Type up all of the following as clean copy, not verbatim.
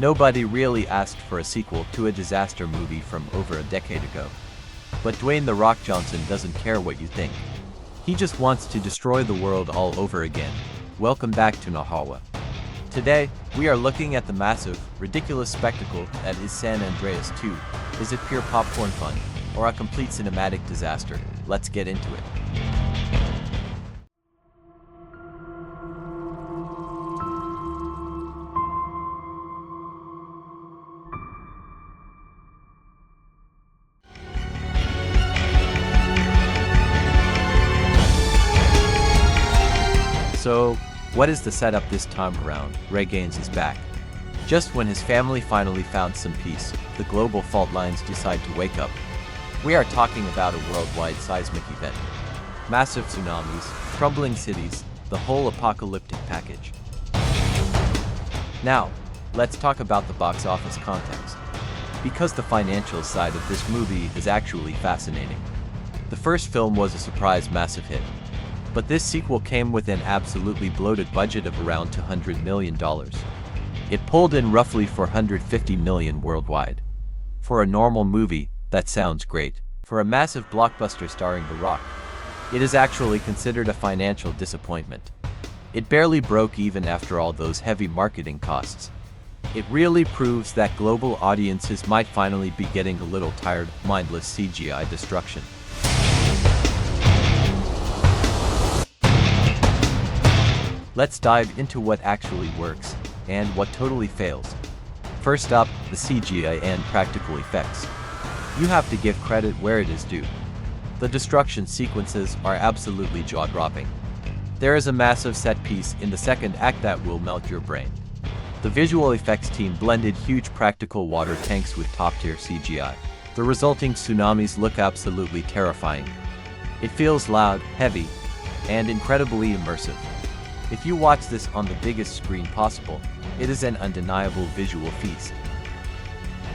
Nobody really asked for a sequel to a disaster movie from over a decade ago. But Dwayne "The Rock" Johnson doesn't care what you think. He just wants to destroy the world all over again. Welcome back to Nahawa. Today, we are looking at the massive, ridiculous spectacle that is San Andreas 2. Is it pure popcorn fun, or a complete cinematic disaster? Let's get into it. So, what is the setup this time around? Ray Gaines is back. Just when his family finally found some peace, the global fault lines decide to wake up. We are talking about a worldwide seismic event. Massive tsunamis, crumbling cities, the whole apocalyptic package. Now, let's talk about the box office context. Because the financial side of this movie is actually fascinating. The first film was a surprise massive hit. But this sequel came with an absolutely bloated budget of around $200 million. It pulled in roughly $450 million worldwide. For a normal movie, that sounds great. For a massive blockbuster starring The Rock, it is actually considered a financial disappointment. It barely broke even after all those heavy marketing costs. It really proves that global audiences might finally be getting a little tired of mindless CGI destruction. Let's dive into what actually works, and what totally fails. First up, the CGI and practical effects. You have to give credit where it is due. The destruction sequences are absolutely jaw-dropping. There is a massive set piece in the second act that will melt your brain. The visual effects team blended huge practical water tanks with top-tier CGI. The resulting tsunamis look absolutely terrifying. It feels loud, heavy, and incredibly immersive. If you watch this on the biggest screen possible, it is an undeniable visual feast.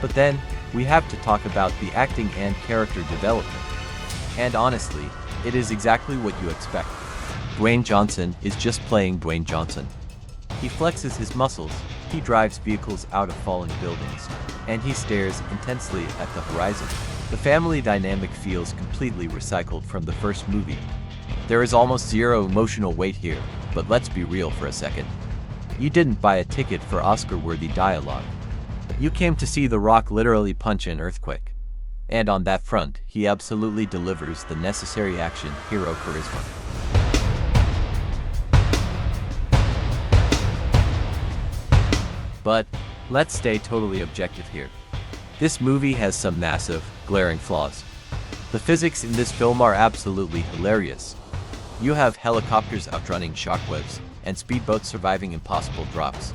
But then, we have to talk about the acting and character development. And honestly, it is exactly what you expect. Dwayne Johnson is just playing Dwayne Johnson. He flexes his muscles, he drives vehicles out of falling buildings, and he stares intensely at the horizon. The family dynamic feels completely recycled from the first movie. There is almost zero emotional weight here, but let's be real for a second. You didn't buy a ticket for Oscar-worthy dialogue. You came to see The Rock literally punch an earthquake. And on that front, he absolutely delivers the necessary action hero charisma. But let's stay totally objective here. This movie has some massive, glaring flaws. The physics in this film are absolutely hilarious. You have helicopters outrunning shockwaves, and speedboats surviving impossible drops.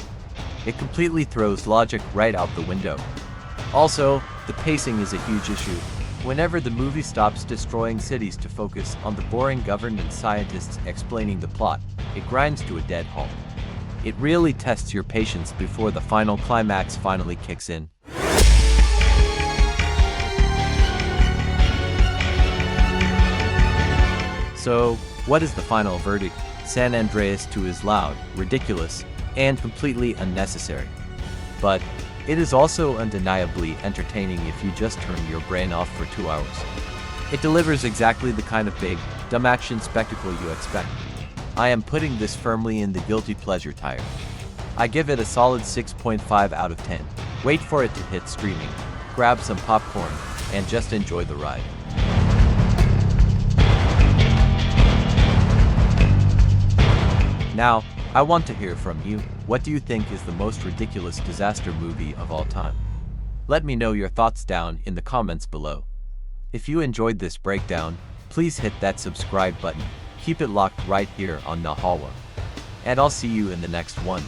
It completely throws logic right out the window. Also, the pacing is a huge issue. Whenever the movie stops destroying cities to focus on the boring government scientists explaining the plot, it grinds to a dead halt. It really tests your patience before the final climax finally kicks in. So, what is the final verdict? San Andreas 2 is loud, ridiculous, and completely unnecessary. But it is also undeniably entertaining if you just turn your brain off for 2 hours. It delivers exactly the kind of big, dumb action spectacle you expect. I am putting this firmly in the guilty pleasure tier. I give it a solid 6.5 out of 10. Wait for it to hit streaming, grab some popcorn, and just enjoy the ride. Now, I want to hear from you. What do you think is the most ridiculous disaster movie of all time? Let me know your thoughts down in the comments below. If you enjoyed this breakdown, please hit that subscribe button. Keep it locked right here on Nahawa. And I'll see you in the next one.